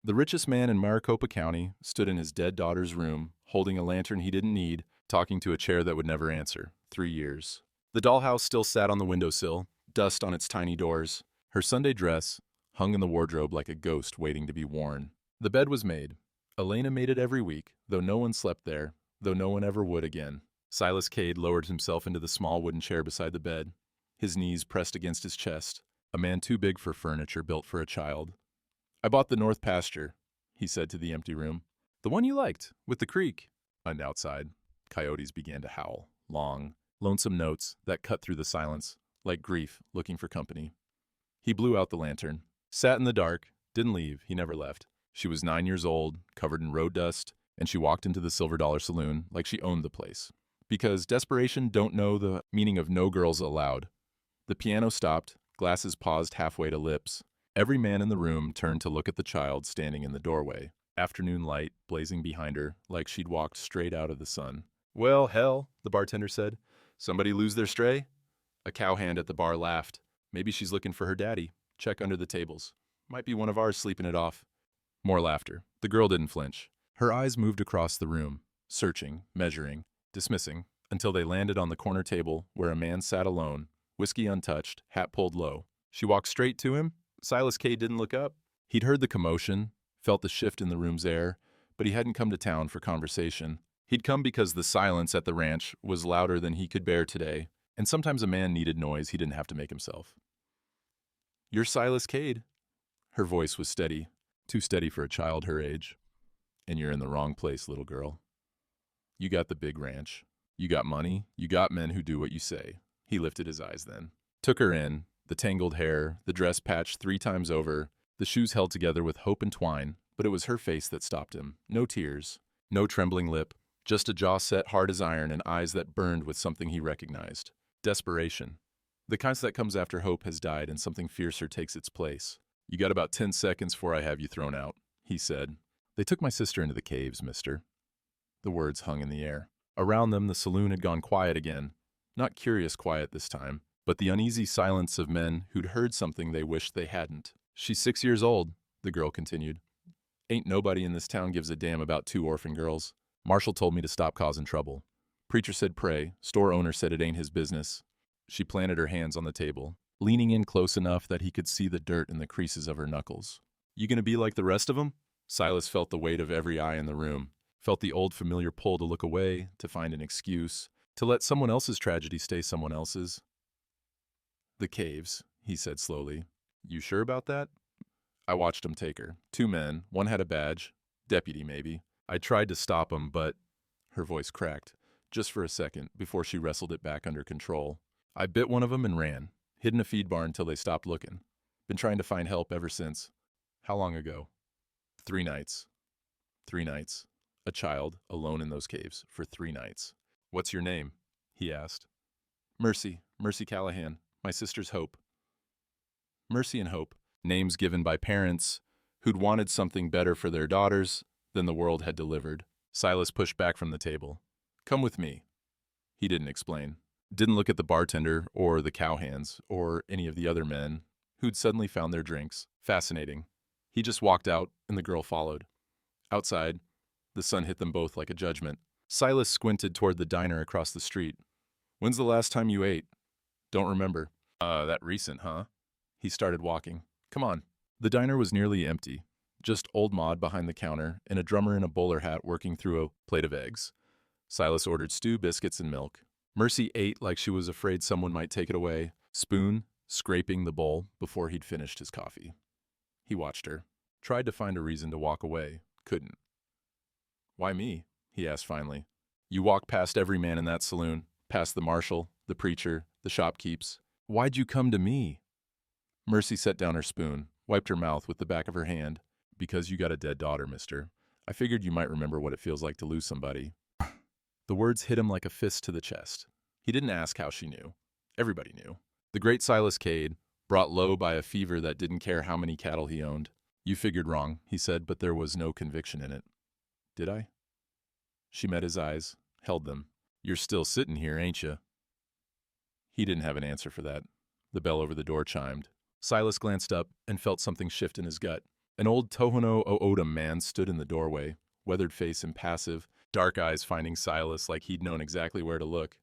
The richest man in Maricopa County stood in his dead daughter's room, holding a lantern he didn't need, talking to a chair that would never answer. 3 years. The dollhouse still sat on the windowsill, dust on its tiny doors. Her Sunday dress hung in the wardrobe like a ghost waiting to be worn. The bed was made. Elena made it every week, though no one slept there, though no one ever would again. Silas Cade lowered himself into the small wooden chair beside the bed, his knees pressed against his chest, a man too big for furniture built for a child. "I bought the north pasture," he said to the empty room. "The one you liked, with the creek." And outside, coyotes began to howl, long, lonesome notes that cut through the silence, like grief looking for company. He blew out the lantern, sat in the dark, didn't leave, he never left. She was 9 years old, covered in road dust, and she walked into the Silver Dollar Saloon like she owned the place. Because desperation don't know the meaning of no girls allowed. The piano stopped, glasses paused halfway to lips. Every man in the room turned to look at the child standing in the doorway, afternoon light blazing behind her like she'd walked straight out of the sun. "Well, hell," the bartender said. "Somebody lose their stray?" A cowhand at the bar laughed. "Maybe she's looking for her daddy. Check under the tables. Might be one of ours sleeping it off." More laughter. The girl didn't flinch. Her eyes moved across the room, searching, measuring, dismissing, until they landed on the corner table where a man sat alone, whiskey untouched, hat pulled low. She walked straight to him. Silas Cade didn't look up. He'd heard the commotion, felt the shift in the room's air, but he hadn't come to town for conversation. He'd come because the silence at the ranch was louder than he could bear today, and sometimes a man needed noise he didn't have to make himself. "You're Silas Cade." Her voice was steady, too steady for a child her age. "And you're in the wrong place, little girl. You got the big ranch. You got money. You got men who do what you say." He lifted his eyes then. Took her in, the tangled hair, the dress patched 3 times over, the shoes held together with hope and twine, but it was her face that stopped him. No tears, no trembling lip, just a jaw set hard as iron and eyes that burned with something he recognized. Desperation. The kind that comes after hope has died and something fiercer takes its place. "You got about 10 seconds before I have you thrown out," he said. "They took my sister into the caves, mister." The words hung in the air. Around them, the saloon had gone quiet again. Not curious quiet this time, but the uneasy silence of men who'd heard something they wished they hadn't. "She's 6 years old," the girl continued. "Ain't nobody in this town gives a damn about 2 orphan girls. Marshall told me to stop causing trouble. Preacher said pray, store owner said it ain't his business." She planted her hands on the table, leaning in close enough that he could see the dirt in the creases of her knuckles. "You gonna be like the rest of them?" Silas felt the weight of every eye in the room, felt the old familiar pull to look away, to find an excuse, to let someone else's tragedy stay someone else's. "The caves," he said slowly. "You sure about that?" "I watched 'em take her. 2 men, one had a badge. Deputy, maybe. I tried to stop 'em, but—" Her voice cracked, just for a second, before she wrestled it back under control. "I bit one of 'em and ran. Hid in a feed barn till they stopped looking. Been trying to find help ever since." "How long ago?" 3 nights. 3 nights. A child, alone in those caves, for 3 nights. "What's your name?" he asked. "Mercy. Mercy Callahan. My sister's Hope." Mercy and Hope, names given by parents who'd wanted something better for their daughters than the world had delivered. Silas pushed back from the table. "Come with me." He didn't explain. Didn't look at the bartender or the cowhands or any of the other men who'd suddenly found their drinks. Fascinating. He just walked out, and the girl followed. Outside, the sun hit them both like a judgment. Silas squinted toward the diner across the street. "When's the last time you ate?" "Don't remember." That recent, huh?" He started walking. "Come on." The diner was nearly empty. Just old Maud behind the counter and a drummer in a bowler hat working through a plate of eggs. Silas ordered stew, biscuits, and milk. Mercy ate like she was afraid someone might take it away, spoon scraping the bowl before he'd finished his coffee. He watched her. Tried to find a reason to walk away. Couldn't. "Why me?" he asked finally. "You walk past every man in that saloon, past the marshal, the preacher, the shopkeeps. Why'd you come to me?" Mercy set down her spoon, wiped her mouth with the back of her hand. "Because you got a dead daughter, mister. I figured you might remember what it feels like to lose somebody." The words hit him like a fist to the chest. He didn't ask how she knew. Everybody knew. The great Silas Cade, brought low by a fever that didn't care how many cattle he owned. "You figured wrong," he said, but there was no conviction in it. "Did I?" She met his eyes, held them. "You're still sitting here, ain't you?" He didn't have an answer for that. The bell over the door chimed. Silas glanced up and felt something shift in his gut. An old Tohono O'odham man stood in the doorway, weathered face impassive, dark eyes finding Silas like he'd known exactly where to look.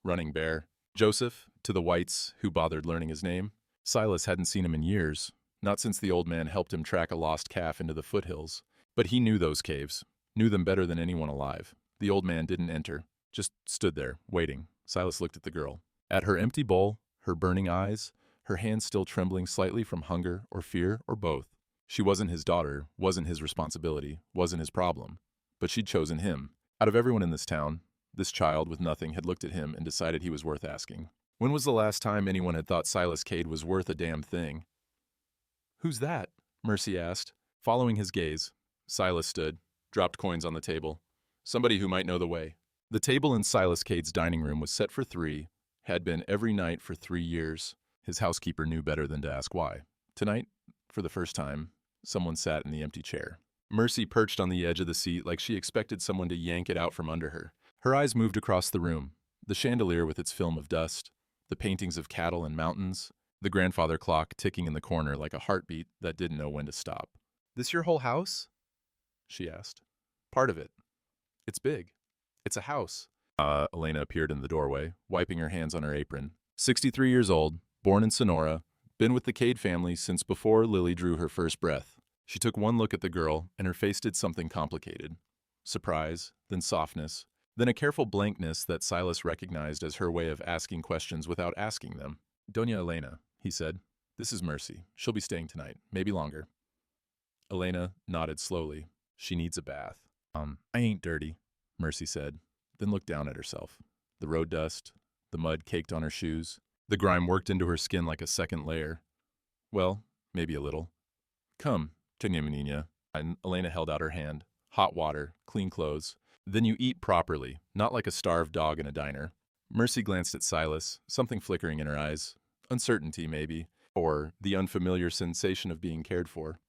Running Bear. Joseph, to the whites who bothered learning his name. Silas hadn't seen him in years, not since the old man helped him track a lost calf into the foothills. But he knew those caves, knew them better than anyone alive. The old man didn't enter, just stood there, waiting. Silas looked at the girl. At her empty bowl, her burning eyes, her hands still trembling slightly from hunger or fear or both. She wasn't his daughter, wasn't his responsibility, wasn't his problem. But she'd chosen him. Out of everyone in this town, this child with nothing had looked at him and decided he was worth asking. When was the last time anyone had thought Silas Cade was worth a damn thing? "Who's that?" Mercy asked. Following his gaze, Silas stood, dropped coins on the table. Somebody who might know the way. The table in Silas Cade's dining room was set for 3, had been every night for 3 years. His housekeeper knew better than to ask why. Tonight, for the first time, someone sat in the empty chair. Mercy perched on the edge of the seat like she expected someone to yank it out from under her. Her eyes moved across the room, the chandelier with its film of dust, the paintings of cattle and mountains, the grandfather clock ticking in the corner like a heartbeat that didn't know when to stop. "This your whole house?" she asked. "Part of it. It's big. It's a house." Elena appeared in the doorway, wiping her hands on her apron. 63 years old, born in Sonora, been with the Cade family since before Lily drew her first breath. She took one look at the girl, and her face did something complicated. Surprise, then softness, then a careful blankness that Silas recognized as her way of asking questions without asking them. "Doña Elena," he said. "This is Mercy. She'll be staying tonight, maybe longer." Elena nodded slowly. "She needs a bath." I ain't dirty," Mercy said, then looked down at herself. The road dust, the mud caked on her shoes. The grime worked into her skin like a second layer. "Well, maybe a little." "Come, TThe Millionaire." And Elena held out her hand. "Hot water, clean clothes. Then you eat properly, not like a starved dog in a diner." Mercy glanced at Silas, something flickering in her eyes. Uncertainty, maybe, or the unfamiliar sensation of being cared for.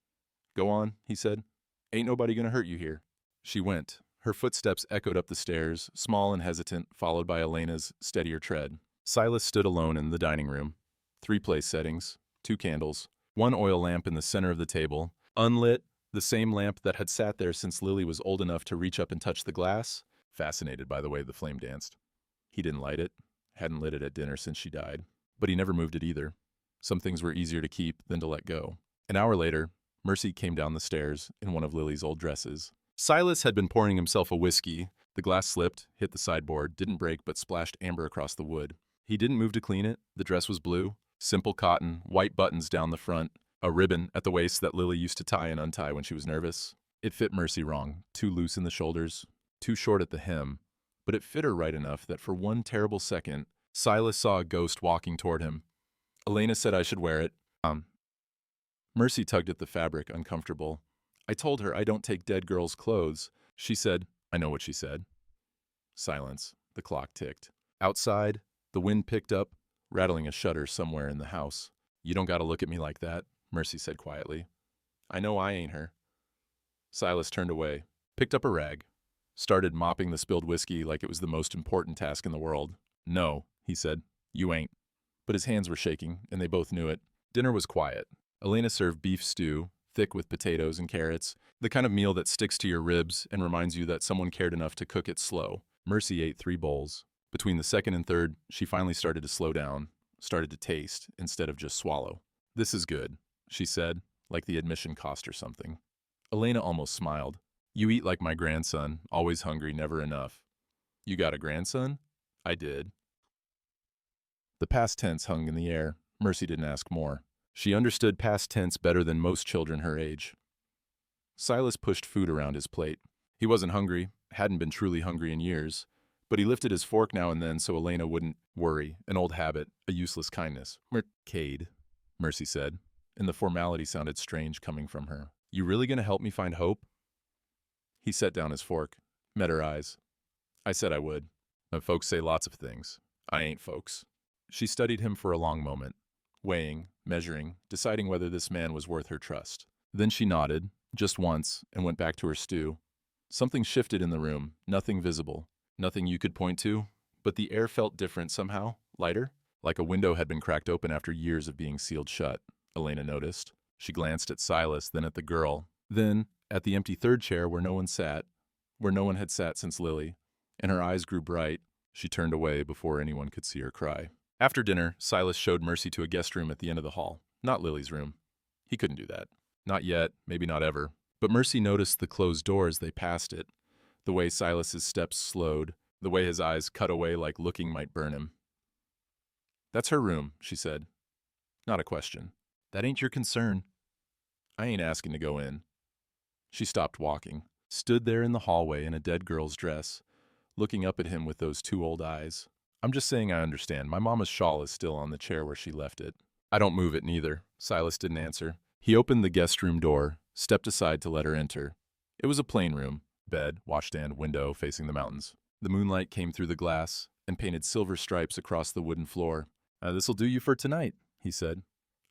"Go on," he said. "Ain't nobody gonna hurt you here." She went. Her footsteps echoed up the stairs, small and hesitant, followed by Elena's steadier tread. Silas stood alone in the dining room. 3 place settings, 2 candles, 1 oil lamp in the center of the table, unlit, the same lamp that had sat there since Lily was old enough to reach up and touch the glass, fascinated by the way the flame danced. He didn't light it, hadn't lit it at dinner since she died, but he never moved it either. Some things were easier to keep than to let go. An hour later, Mercy came down the stairs in one of Lily's old dresses. Silas had been pouring himself a whiskey. The glass slipped, hit the sideboard, didn't break but splashed amber across the wood. He didn't move to clean it. The dress was blue, simple cotton, white buttons down the front, a ribbon at the waist that Lily used to tie and untie when she was nervous. It fit Mercy wrong, too loose in the shoulders, too short at the hem, but it fit her right enough that for one terrible second, Silas saw a ghost walking toward him. Elena said I should wear it. Mercy tugged at the fabric, uncomfortable. I told her I don't take dead girls' clothes. She said, I know what she said. Silence. The clock ticked. Outside, the wind picked up, rattling a shutter somewhere in the house. You don't gotta look at me like that, Mercy said quietly. I know I ain't her. Silas turned away, picked up a rag, started mopping the spilled whiskey like it was the most important task in the world. No, he said, you ain't. But his hands were shaking, and they both knew it. Dinner was quiet. Elena served beef stew, thick with potatoes and carrots, the kind of meal that sticks to your ribs and reminds you that someone cared enough to cook it slow. Mercy ate 3 bowls. Between the second and third, she finally started to slow down, started to taste instead of just swallow. This is good, she said, like the admission cost her something. Elena almost smiled. You eat like my grandson, always hungry, never enough. You got a grandson? I did. The past tense hung in the air. Mercy didn't ask more. She understood past tense better than most children her age. Silas pushed food around his plate. He wasn't hungry, hadn't been truly hungry in years, but he lifted his fork now and then so Elena wouldn't worry, an old habit, a useless kindness. Cade, Mercy said, and the formality sounded strange coming from her. You really gonna help me find hope? He set down his fork, met her eyes. I said I would. Folks say lots of things. I ain't folks. She studied him for a long moment, weighing, measuring, deciding whether this man was worth her trust. Then she nodded, just once, and went back to her stew. Something shifted in the room, nothing visible, nothing you could point to, but the air felt different somehow, lighter, like a window had been cracked open after years of being sealed shut, Elena noticed. She glanced at Silas, then at the girl, then at the empty third chair where no one had sat since Lily, and her eyes grew bright. She turned away before anyone could see her cry. After dinner, Silas showed Mercy to a guest room at the end of the hall, not Lily's room. He couldn't do that. Not yet, maybe not ever. But Mercy noticed the closed door as they passed it, the way Silas's steps slowed, the way his eyes cut away like looking might burn him. "That's her room," she said. "Not a question. That ain't your concern. I ain't asking to go in." She stopped walking, stood there in the hallway in a dead girl's dress, looking up at him with those two old eyes. "I'm just saying I understand. My mama's shawl is still on the chair where she left it." "I don't move it neither." Silas didn't answer. He opened the guest room door, stepped aside to let her enter. It was a plain room. Bed, washstand, window facing the mountains. The moonlight came through the glass and painted silver stripes across the wooden floor. "This'll do you for tonight," he said.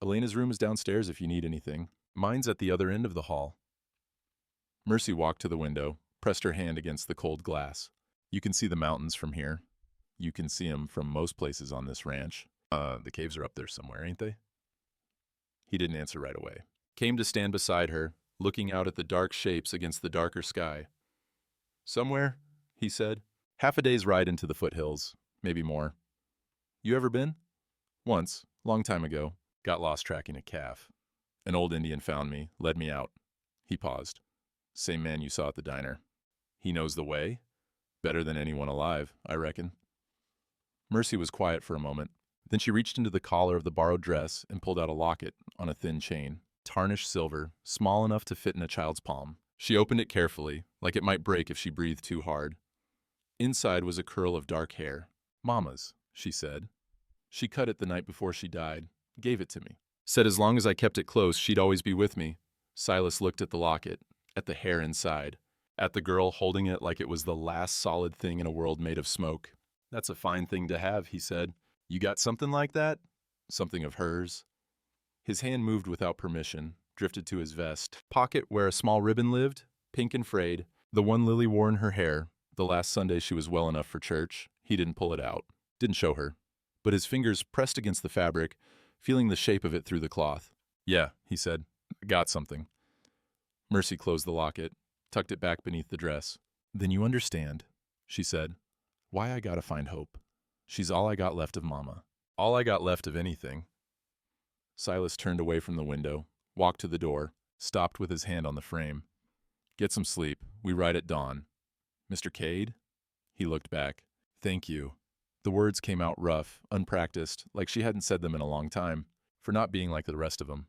"Elena's room is downstairs if you need anything. Mine's at the other end of the hall." Mercy walked to the window, pressed her hand against the cold glass. "You can see the mountains from here. You can see 'em from most places on this ranch. The caves are up there somewhere, ain't they?" He didn't answer right away. Came to stand beside her, looking out at the dark shapes against the darker sky. "Somewhere," he said. "Half a day's ride into the foothills, maybe more. You ever been?" "Once, long time ago. Got lost tracking a calf. An old Indian found me, led me out." He paused. "Same man you saw at the diner. He knows the way? Better than anyone alive, I reckon." Mercy was quiet for a moment. Then she reached into the collar of the borrowed dress and pulled out a locket on a thin chain. Tarnished silver, small enough to fit in a child's palm. She opened it carefully, like it might break if she breathed too hard. Inside was a curl of dark hair. "Mama's," she said. "She cut it the night before she died. Gave it to me. Said as long as I kept it close, she'd always be with me." Silas looked at the locket, at the hair inside, at the girl holding it like it was the last solid thing in a world made of smoke. "That's a fine thing to have," he said. "You got something like that? Something of hers?" His hand moved without permission, drifted to his vest. Pocket where a small ribbon lived, pink and frayed, the one Lily wore in her hair, the last Sunday she was well enough for church. He didn't pull it out, didn't show her. But his fingers pressed against the fabric, feeling the shape of it through the cloth. "Yeah," he said. "Got something." Mercy closed the locket, tucked it back beneath the dress. "Then you understand," she said, "why I gotta find Hope. She's all I got left of Mama. All I got left of anything." Silas turned away from the window, walked to the door, stopped with his hand on the frame. "Get some sleep. We ride at dawn. Mr. Cade?" He looked back. "Thank you." The words came out rough, unpracticed, like she hadn't said them in a long time, for not being like the rest of them.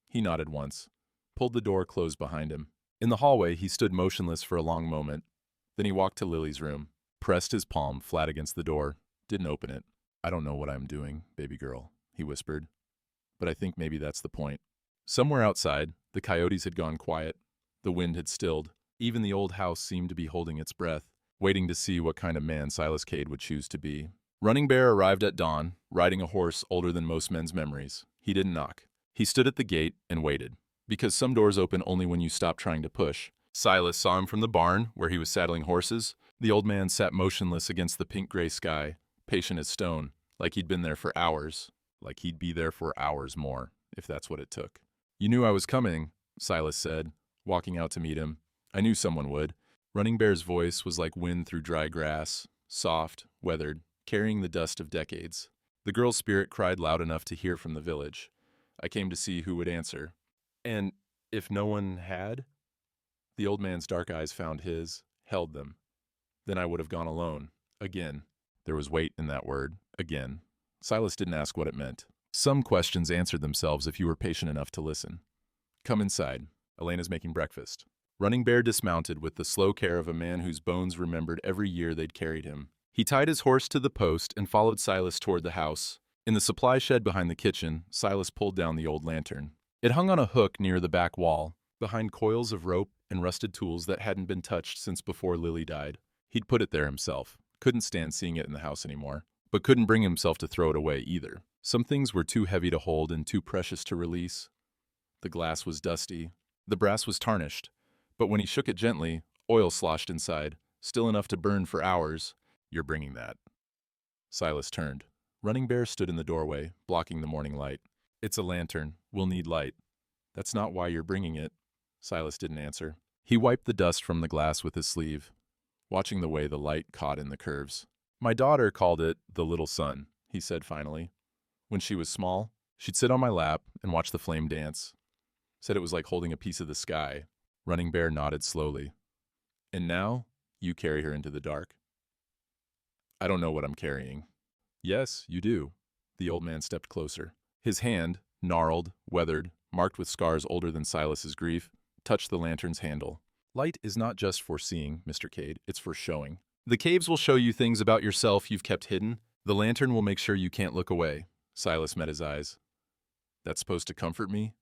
He nodded once, pulled the door closed behind him. In the hallway, he stood motionless for a long moment. Then he walked to Lily's room, pressed his palm flat against the door, didn't open it. "I don't know what I'm doing, baby girl," he whispered. "But I think maybe that's the point." Somewhere outside, the coyotes had gone quiet. The wind had stilled. Even the old house seemed to be holding its breath, waiting to see what kind of man Silas Cade would choose to be. Running Bear arrived at dawn, riding a horse older than most men's memories. He didn't knock. He stood at the gate and waited, because some doors open only when you stop trying to push. Silas saw him from the barn, where he was saddling horses. The old man sat motionless against the pink-gray sky, patient as stone, like he'd been there for hours, like he'd be there for hours more, if that's what it took. "You knew I was coming," Silas said, walking out to meet him. "I knew someone would." Running Bear's voice was like wind through dry grass, soft, weathered, carrying the dust of decades. The girl's spirit cried loud enough to hear from the village. "I came to see who would answer." "And if no one had?" The old man's dark eyes found his, held them. "Then I would have gone alone. Again." There was weight in that word, again. Silas didn't ask what it meant. Some questions answered themselves if you were patient enough to listen. "Come inside. Elena's making breakfast." Running Bear dismounted with the slow care of a man whose bones remembered every year they'd carried him. He tied his horse to the post and followed Silas toward the house. In the supply shed behind the kitchen, Silas pulled down the old lantern. It hung on a hook near the back wall, behind coils of rope and rusted tools that hadn't been touched since before Lily died. He'd put it there himself. Couldn't stand seeing it in the house anymore, but couldn't bring himself to throw it away either. Some things were too heavy to hold and too precious to release. The glass was dusty. The brass was tarnished. But when he shook it gently, oil sloshed inside, still enough to burn for hours. "You're bringing that." Silas turned. Running Bear stood in the doorway, blocking the morning light. "It's a lantern. We'll need light." That's not why you're bringing it. Silas didn't answer. He wiped the dust from the glass with his sleeve, watching the way the light caught in the curves. My daughter called it the little sun, he said finally. When she was small, she'd sit on my lap and watch the flame dance. Said it was like holding a piece of the sky. Running Bear nodded slowly. And now, you carry her into the dark. I don't know what I'm carrying. Yes, you do. The old man stepped closer. His hand, gnarled, weathered, marked with scars older than Silas's grief, touched the lantern's handle. Light is not just for seeing, Mr. Cade, it's for showing. The caves will show you things about yourself you've kept hidden. The lantern will make sure you can't look away. Silas met his eyes. That's supposed to comfort me?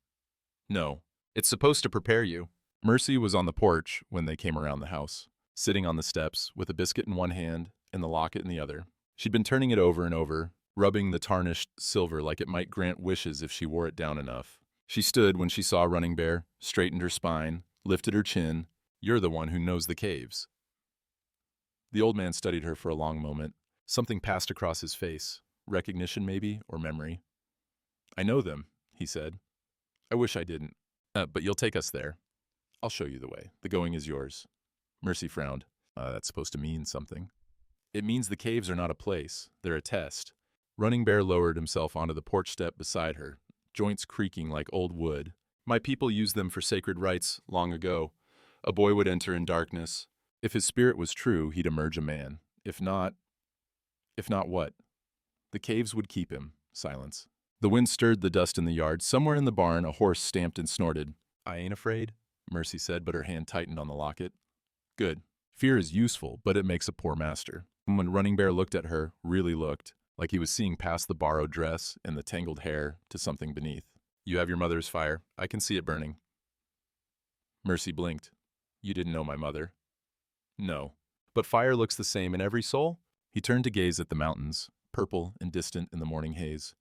No, it's supposed to prepare you. Mercy was on the porch when they came around the house, sitting on the steps with a biscuit in one hand and the locket in the other. She'd been turning it over and over, rubbing the tarnished silver like it might grant wishes if she wore it down enough. She stood when she saw Running Bear, straightened her spine, lifted her chin. You're the one who knows the caves. The old man studied her for a long moment. Something passed across his face. Recognition, maybe, or memory. I know them, he said. I wish I didn't. But you'll take us there. I'll show you the way. The going is yours. Mercy frowned. That's supposed to mean something. It means the caves are not a place. They're a test. Running Bear lowered himself onto the porch step beside her, joints creaking like old wood. My people used them for sacred rites long ago. A boy would enter in darkness. If his spirit was true, he'd emerge a man. If not what? The caves would keep him. Silence. The wind stirred the dust in the yard. Somewhere in the barn, a horse stamped and snorted. I ain't afraid, Mercy said, but her hand tightened on the locket. Good. Fear is useful, but it makes a poor master. And when Running Bear looked at her, really looked, like he was seeing past the borrowed dress and the tangled hair to something beneath. You have your mother's fire. I can see it burning. Mercy blinked. You didn't know my mother. No. But fire looks the same in every soul? He turned to gaze at the mountains, purple and distant in the morning haze.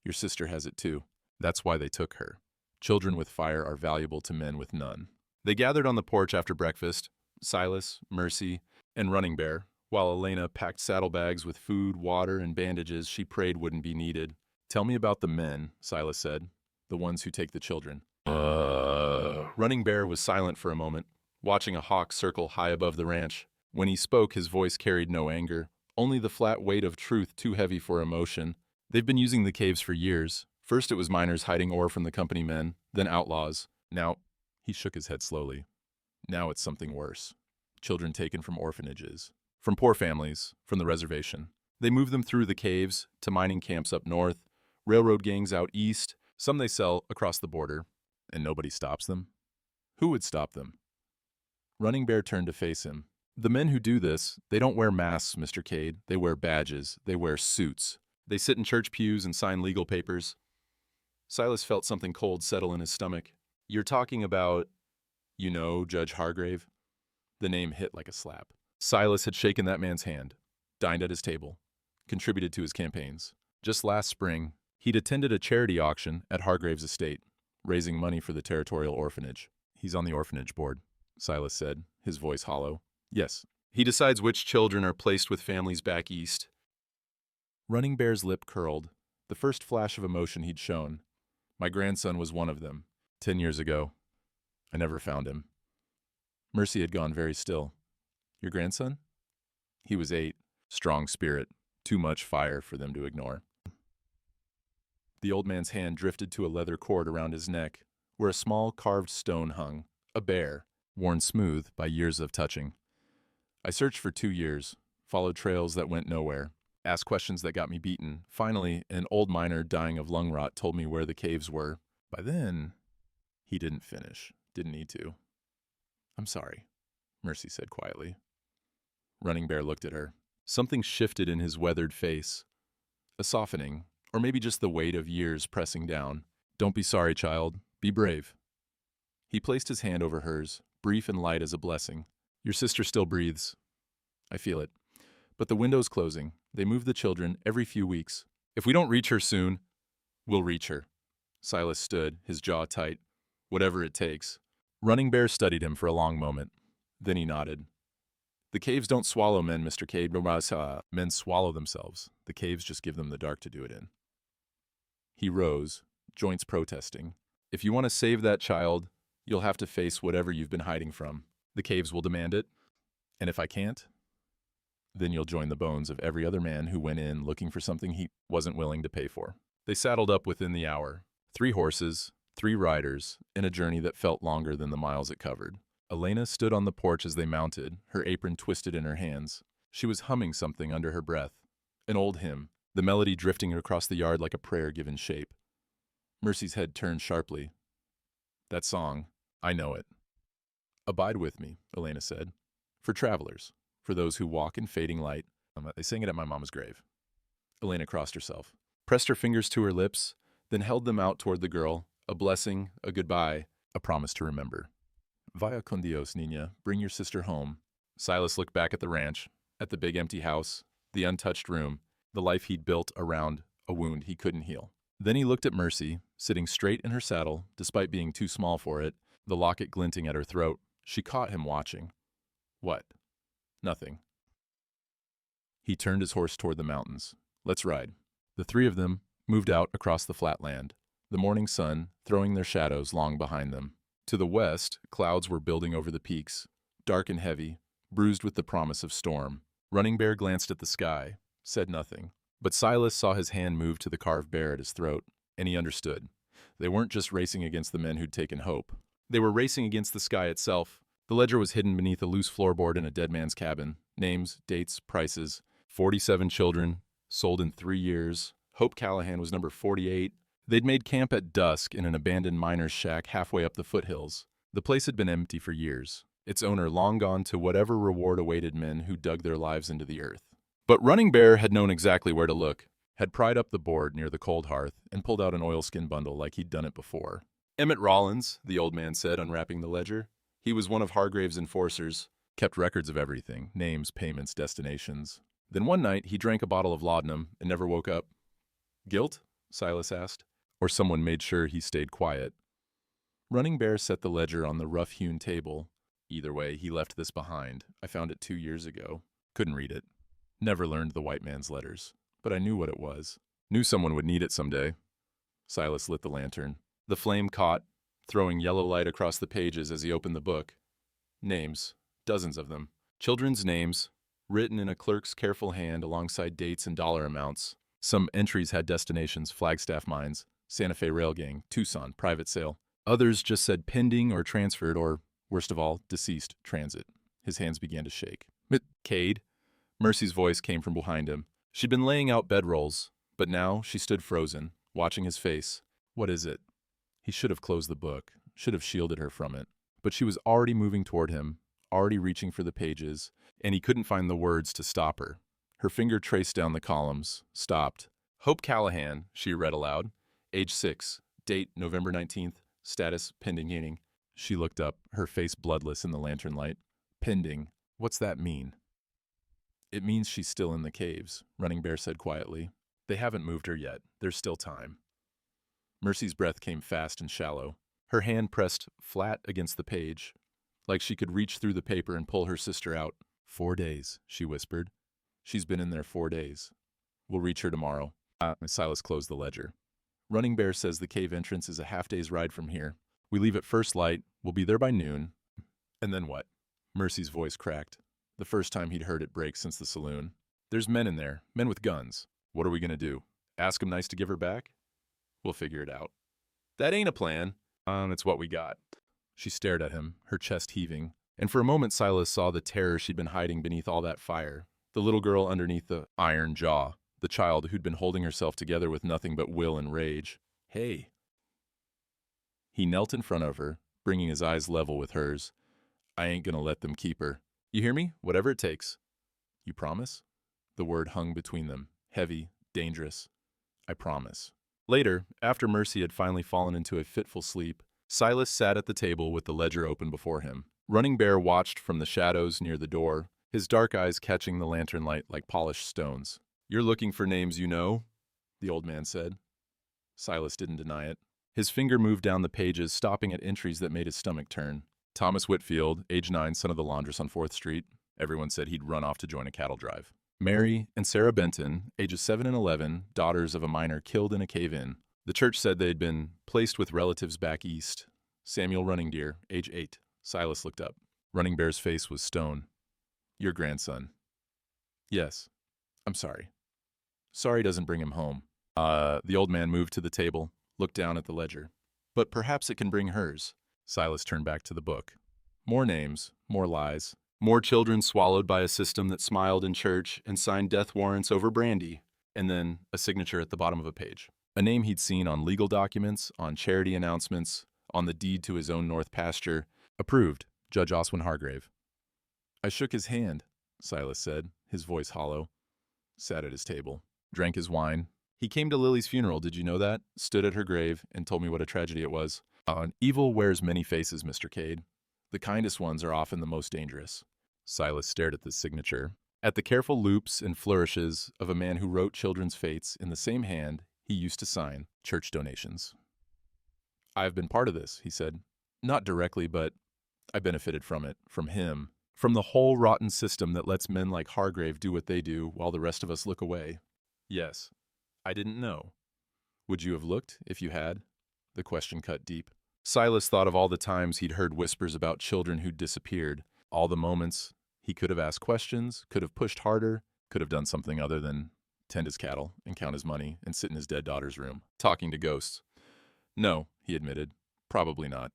Your sister has it too. That's why they took her. Children with fire are valuable to men with none. They gathered on the porch after breakfast, Silas, Mercy, and Running Bear, while Elena packed saddlebags with food, water, and bandages she prayed wouldn't be needed. Tell me about the men, Silas said, the ones who take the children. Running Bear was silent for a moment, watching a hawk circle high above the ranch. When he spoke, his voice carried no anger, only the flat weight of truth too heavy for emotion. They've been using the caves for years. First it was miners hiding ore from the company men, then outlaws. Now, he shook his head slowly. Now it's something worse. Children taken from orphanages, from poor families, from the reservation. They move them through the caves to mining camps up north, railroad gangs out east, some they sell across the border, and nobody stops them. Who would stop them? Running Bear turned to face him. The men who do this, they don't wear masks, Mr. Cade. They wear badges. They wear suits. They sit in church pews and sign legal papers. Silas felt something cold settle in his stomach. You're talking about, Judge Hargrave? The name hit like a slap. Silas had shaken that man's hand, dined at his table, contributed to his campaigns. Just last spring, he'd attended a charity auction at Hargrave's estate, raising money for the territorial orphanage. He's on the orphanage board, Silas said, his voice hollow. Yes. He decides which children are placed with families back east. Running Bear's lip curled, the first flash of emotion he'd shown. My grandson was one of them, 10 years ago. I never found him. Mercy had gone very still. Your grandson? He was 8, strong spirit, too much fire for them to ignore. The old man's hand drifted to a leather cord around his neck, where a small carved stone hung, a bear, worn smooth by years of touching. I searched for 2 years, followed trails that went nowhere, asked questions that got me beaten. Finally, an old miner dying of lung rot told me where the caves were. By then, he didn't finish. Didn't need to. I'm sorry, Mercy said quietly. Running Bear looked at her. Something shifted in his weathered face. A softening, or maybe just the weight of years pressing down. Don't be sorry, child. Be brave. He placed his hand over hers, brief and light as a blessing. Your sister still breathes. I feel it. But the window's closing. They move the children every few weeks. If we don't reach her soon, we'll reach her. Silas stood, his jaw tight. Whatever it takes. Running Bear studied him for a long moment. Then he nodded. The caves don't swallow men, Mr. Cade. Men swallow themselves. The caves just give them the dark to do it in. He rose, joints protesting. If you want to save that child, you'll have to face whatever you've been hiding from. The caves will demand it. And if I can't, then you'll join the bones of every other man who went in looking for something he wasn't willing to pay for. They saddled up within the hour. 3 horses, 3 riders, in a journey that felt longer than the miles it covered. Elena stood on the porch as they mounted, her apron twisted in her hands. She was humming something under her breath. An old hymn, the melody drifting across the yard like a prayer given shape. Mercy's head turned sharply. That song, I know it. Abide with me, Elena said. For travelers, for those who walk in fading light. They sang it at my mama's grave. Elena crossed herself, pressed her fingers to her lips, then held them out toward the girl, a blessing, a goodbye, a promise to remember. Vaya con Dios, niña, bring your sister home. Silas looked back at the ranch, at the big empty house, the untouched room, the life he'd built around a wound he couldn't heal. Then he looked at Mercy, sitting straight in her saddle, despite being too small for it, the locket glinting at her throat. She caught him watching. What? Nothing. He turned his horse toward the mountains. Let's ride. The 3 of them moved out across the flat land, the morning sun throwing their shadows long behind them. To the west, clouds were building over the peaks, dark and heavy, bruised with the promise of storm. Running Bear glanced at the sky, said nothing. But Silas saw his hand move to the carved bear at his throat, and he understood. They weren't just racing against the men who'd taken hope. They were racing against the sky itself. The ledger was hidden beneath a loose floorboard in a dead man's cabin. Names, dates, prices. 47 children, sold in 3 years. Hope Callahan was number 48. They'd made camp at dusk in an abandoned miner's shack halfway up the foothills. The place had been empty for years, its owner long gone to whatever reward awaited men who dug their lives into the earth. But Running Bear had known exactly where to look, had pried up the board near the cold hearth and pulled out an oilskin bundle like he'd done it before. Emmett Rollins, the old man said, unwrapping the ledger. He was one of Hargrave's enforcers, kept records of everything, names, payments, destinations. Then one night he drank a bottle of laudanum and never woke up. Guilt? Silas asked. Or someone made sure he stayed quiet. Running Bear set the ledger on the rough-hewn table. Either way, he left this behind. I found it 2 years ago. Couldn't read it. Never learned the white man's letters. But I knew what it was. Knew someone would need it someday. Silas lit the lantern. The flame caught, throwing yellow light across the pages as he opened the book. Names. Dozens of them. Children's names, written in a clerk's careful hand alongside dates and dollar amounts. Some entries had destinations: Flagstaff Mines, Santa Fe Rail Gang, Tucson, private sale. Others just said pending or transferred or, worst of all, deceased, transit. His hands began to shake. Cade? Mercy's voice came from behind him. She'd been laying out bedrolls, but now she stood frozen, watching his face. What is it? He should have closed the book, should have shielded her from it. But she was already moving toward him, already reaching for the pages, and he couldn't find the words to stop her. Her finger traced down the columns, stopped. Hope Callahan, she read aloud. Age 6, date November 19th, status pending hearing. She looked up, her face bloodless in the lantern light. Pending. What's that mean? It means she's still in the caves, Running Bear said quietly. They haven't moved her yet. There's still time. Mercy's breath came fast and shallow. Her hand pressed flat against the page, like she could reach through the paper and pull her sister out. 4 days, she whispered. She's been in there 4 days. We'll reach her tomorrow. Silas closed the ledger. Running Bear says the cave entrance is a half-day's ride from here. We leave at first light. We'll be there by noon. And then what? Mercy's voice cracked. The first time he'd heard it break since the saloon. There's men in there, men with guns. What are we gonna do? Ask 'em nice to give her back? We'll figure it out. That ain't a plan. It's what we got. She stared at him, her chest heaving. And for a moment Silas saw the terror she'd been hiding beneath all that fire. The little girl underneath the iron jaw. The child who'd been holding herself together with nothing but will and rage. Hey. He knelt in front of her, bringing his eyes level with hers. I ain't gonna let them keep her. You hear me? Whatever it takes. You promise? The word hung between them, heavy, dangerous. I promise. Later, after Mercy had finally fallen into a fitful sleep, Silas sat at the table with the ledger open before him. Running Bear watched from the shadows near the door, his dark eyes catching the lantern light like polished stones. You're looking for names you know? The old man said. Silas didn't deny it. His finger moved down the pages, stopping at entries that made his stomach turn. Thomas Whitfield, age 9, son of the laundress on 4th Street. Everyone said he'd run off to join a cattle drive. Mary and Sarah Benton, ages 7 and 11, daughters of a miner killed in a cave-in. The church said they had been placed with relatives back east. Samuel Running Deer, age 8. Silas looked up. Running Bear's face was stone. Your grandson. Yes. I'm sorry. Sorry doesn't bring him home. The old man moved to the table, looked down at the ledger. But perhaps it can bring hers. Silas turned back to the book. More names, more lies. More children swallowed by a system that smiled in church and signed death warrants over brandy. And then a signature at the bottom of a page. A name he'd seen on legal documents, on charity announcements, on the deed to his own north pasture. Approved, Judge Oswin Hargrave. I shook his hand, Silas said, his voice hollow. Sat at his table. Drank his wine. He came to Lily's funeral, did you know that? Stood at her grave and told me what a tragedy it was. Evil wears many faces, Mr. Cade. The kindest ones are often the most dangerous. Silas stared at the signature. At the careful loops and flourishes of a man who wrote children's fates in the same hand he used to sign church donations. I've been part of this, he said. Not directly, but I benefited from it, from him, from the whole rotten system that lets men like Hargrave do what they do while the rest of us look away. Yes, I didn't know. Would you have looked if you had? The question cut deep. Silas thought of all the times he'd heard whispers about children who'd disappeared, all the moments he could have asked questions, could have pushed harder, could have done something other than tend his cattle and count his money and sit in his dead daughter's room, talking to ghosts. No, he admitted. Probably not.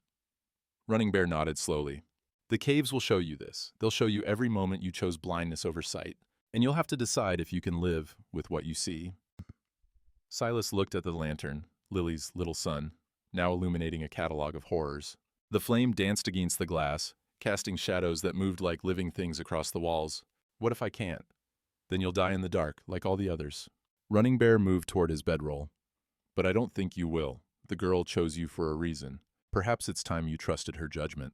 Running Bear nodded slowly. The caves will show you this. They'll show you every moment you chose blindness over sight, and you'll have to decide if you can live with what you see. Silas looked at the lantern, Lily's little son, now illuminating a catalog of horrors. The flame danced against the glass, casting shadows that moved like living things across the walls. What if I can't? Then you'll die in the dark, like all the others. Running Bear moved toward his bedroll. But I don't think you will. The girl chose you for a reason. Perhaps it's time you trusted her judgment.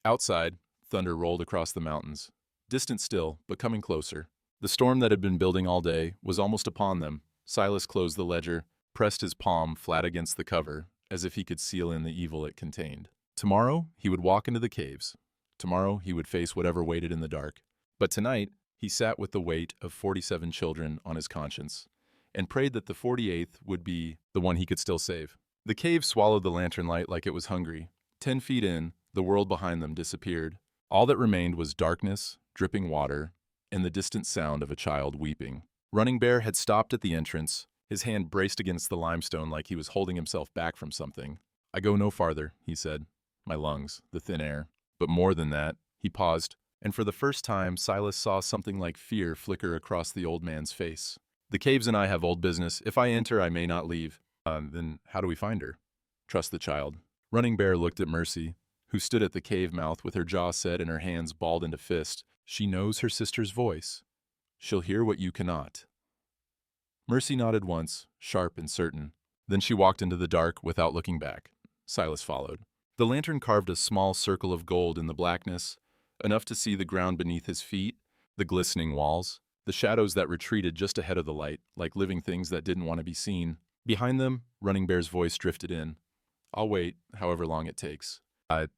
Outside, thunder rolled across the mountains. Distant still, but coming closer. The storm that had been building all day was almost upon them. Silas closed the ledger, pressed his palm flat against the cover, as if he could seal in the evil it contained. Tomorrow, he would walk into the caves. Tomorrow, he would face whatever waited in the dark. But tonight, he sat with the weight of 47 children on his conscience, and prayed that the 48th would be the one he could still save. The cave swallowed the lantern light like it was hungry. 10 feet in, the world behind them disappeared. All that remained was darkness, dripping water, and the distant sound of a child weeping. Running Bear had stopped at the entrance, his hand braced against the limestone like he was holding himself back from something. I go no farther, he said. My lungs, the thin air. But more than that, he paused, and for the first time Silas saw something like fear flicker across the old man's face. The caves and I have old business. If I enter, I may not leave. Then how do we find her? Trust the child. Running Bear looked at Mercy, who stood at the cave mouth with her jaw set and her hands balled into fist. She knows her sister's voice. She'll hear what you cannot. Mercy nodded once, sharp and certain. Then she walked into the dark without looking back. Silas followed. The lantern carved a small circle of gold in the blackness, enough to see the ground beneath his feet, the glistening walls, the shadows that retreated just ahead of the light, like living things that didn't want to be seen. Behind them, Running Bear's voice drifted in. I'll wait, however long it takes.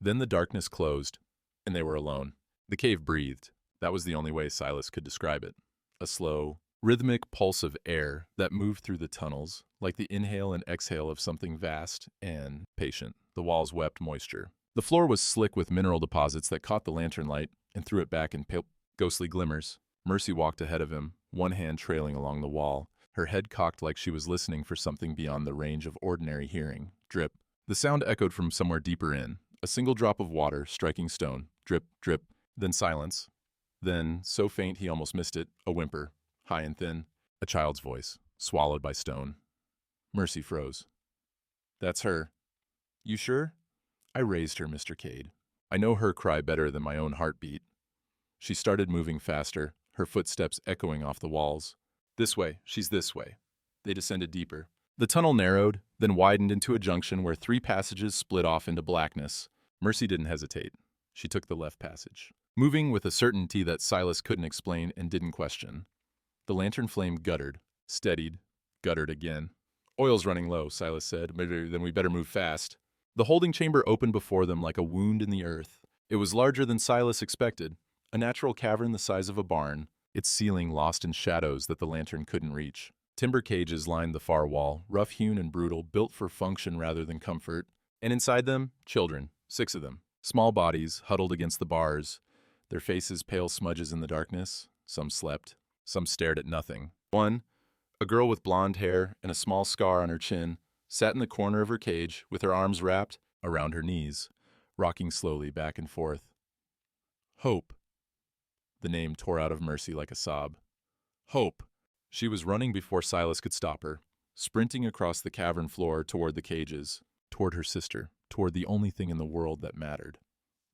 Then the darkness closed, and they were alone. The cave breathed. That was the only way Silas could describe it. A slow, rhythmic pulse of air that moved through the tunnels, like the inhale and exhale of something vast and patient. The walls wept moisture. The floor was slick with mineral deposits that caught the lantern light and threw it back in pale, ghostly glimmers. Mercy walked ahead of him, one hand trailing along the wall, her head cocked like she was listening for something beyond the range of ordinary hearing. Drip. The sound echoed from somewhere deeper in, a single drop of water striking stone. Drip, drip, then silence. Then, so faint he almost missed it, a whimper, high and thin, a child's voice, swallowed by stone. Mercy froze. That's her. You sure? I raised her, Mr. Cade. I know her cry better than my own heartbeat. She started moving faster, her footsteps echoing off the walls. This way, she's this way. They descended deeper. The tunnel narrowed, then widened into a junction where 3 passages split off into blackness. Mercy didn't hesitate. She took the left passage, moving with a certainty that Silas couldn't explain and didn't question. The lantern flame guttered, steadied, guttered again. Oil's running low, Silas said. Then we better move fast. The holding chamber opened before them like a wound in the earth. It was larger than Silas expected, a natural cavern the size of a barn, its ceiling lost in shadows that the lantern couldn't reach. Timber cages lined the far wall, rough-hewn and brutal, built for function rather than comfort. And inside them, children, 6 of them. Small bodies, huddled against the bars, their faces pale smudges in the darkness. Some slept, some stared at nothing. One, a girl with blonde hair and a small scar on her chin, sat in the corner of her cage with her arms wrapped around her knees, rocking slowly back and forth. Hope. The name tore out of Mercy like a sob. Hope. She was running before Silas could stop her, sprinting across the cavern floor toward the cages, toward her sister, toward the only thing in the world that mattered.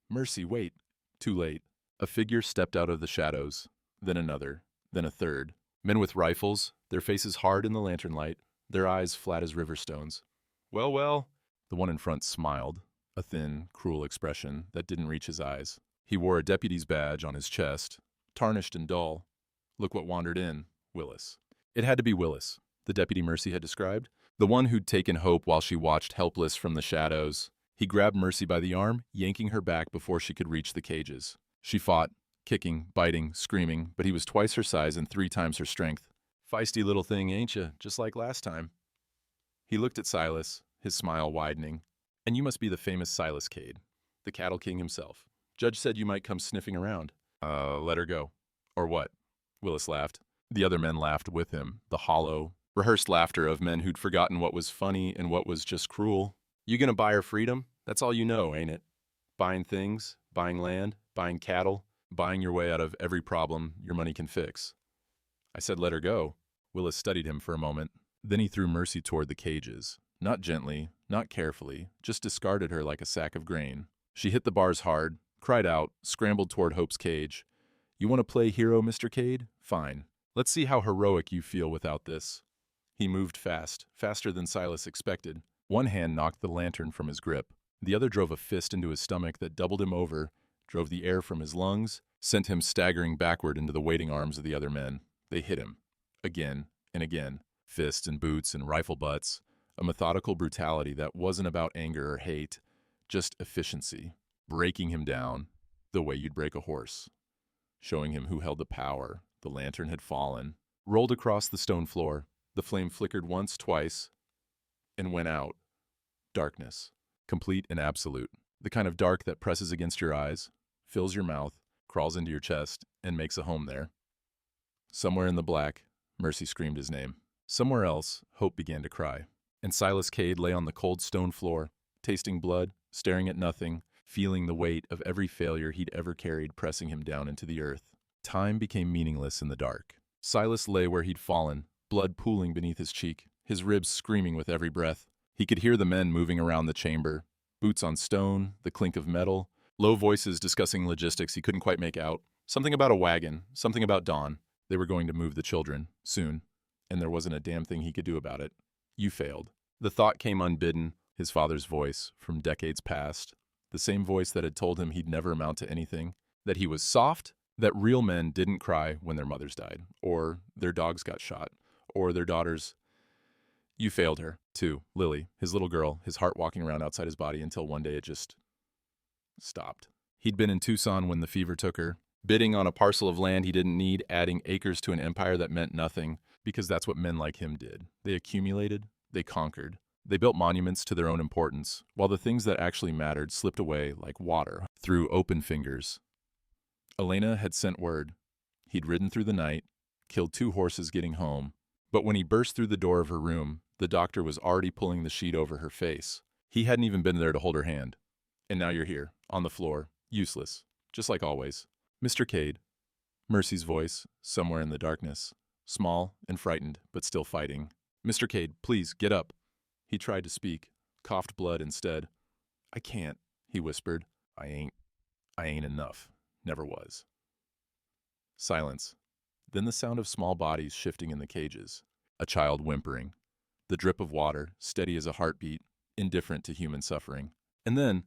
Mercy, wait. Too late. A figure stepped out of the shadows, then another, then a third. Men with rifles, their faces hard in the lantern light, their eyes flat as river stones. Well, well. The one in front smiled, a thin, cruel expression that didn't reach his eyes. He wore a deputy's badge on his chest, tarnished and dull. Look what wandered in. Willis. It had to be Willis, the deputy Mercy had described, the one who'd taken Hope while she watched helpless from the shadows. He grabbed Mercy by the arm, yanking her back before she could reach the cages. She fought, kicking, biting, screaming, but he was twice her size and 3 times her strength. Feisty little thing, ain't ya? Just like last time. He looked at Silas, his smile widening. And you must be the famous Silas Cade, the cattle king himself. Judge said you might come sniffing around. Let her go. Or what? Willis laughed. The other men laughed with him, the hollow, rehearsed laughter of men who'd forgotten what was funny and what was just cruel. You gonna buy her freedom? That's all you know, ain't it? Buying things, buying land, buying cattle, buying your way out of every problem your money can fix. I said let her go. Willis studied him for a moment. Then he threw Mercy toward the cages. Not gently, not carefully, just discarded her like a sack of grain. She hit the bars hard, cried out, scrambled toward Hope's cage. You want to play hero, Mr. Cade? Fine. Let's see how heroic you feel without this. He moved fast, faster than Silas expected. One hand knocked the lantern from his grip. The other drove a fist into his stomach that doubled him over, drove the air from his lungs, sent him staggering backward into the waiting arms of the other men. They hit him. Again and again. Fists and boots and rifle butts. A methodical brutality that wasn't about anger or hate, just efficiency. Breaking him down the way you'd break a horse. Showing him who held the power. The lantern had fallen, rolled across the stone floor. The flame flickered once, twice, and went out. Darkness. Complete and absolute. The kind of dark that presses against your eyes, fills your mouth, crawls into your chest, and makes a home there. Somewhere in the black, Mercy screamed his name. Somewhere else, Hope began to cry. And Silas Cade lay on the cold stone floor, tasting blood, staring at nothing, feeling the weight of every failure he'd ever carried pressing him down into the earth. Time became meaningless in the dark. Silas lay where he'd fallen, blood pooling beneath his cheek, his ribs screaming with every breath. He could hear the men moving around the chamber, boots on stone, the clink of metal, low voices discussing logistics he couldn't quite make out. Something about a wagon, something about Dawn. They were going to move the children, soon, and there wasn't a damn thing he could do about it. You failed. The thought came unbidden, his father's voice, from decades past, the same voice that had told him he'd never amount to anything, that he was soft, that real men didn't cry when their mothers died, or their dogs got shot, or their daughters. You failed her, too, Lily, his little girl, his heart walking around outside his body until one day it just stopped. He'd been in Tucson when the fever took her, bidding on a parcel of land he didn't need, adding acres to an empire that meant nothing, because that's what men like him did. They accumulated, they conquered. They built monuments to their own importance, while the things that actually mattered slipped away like water through open fingers. Elena had sent word. He'd ridden through the night, killed 2 horses getting home, but when he burst through the door of her room, the doctor was already pulling the sheet over her face. He hadn't even been there to hold her hand. And now you're here, on the floor, useless, just like always. Mr. Cade. Mercy's voice, somewhere in the darkness, small and frightened, but still fighting. Mr. Cade, please, get up. He tried to speak, coughed blood instead. I can't, he whispered. I ain't enough. Never was. Silence. Then the sound of small bodies shifting in the cages. A child whimpering. The drip of water, steady as a heartbeat, indifferent to human suffering. And then,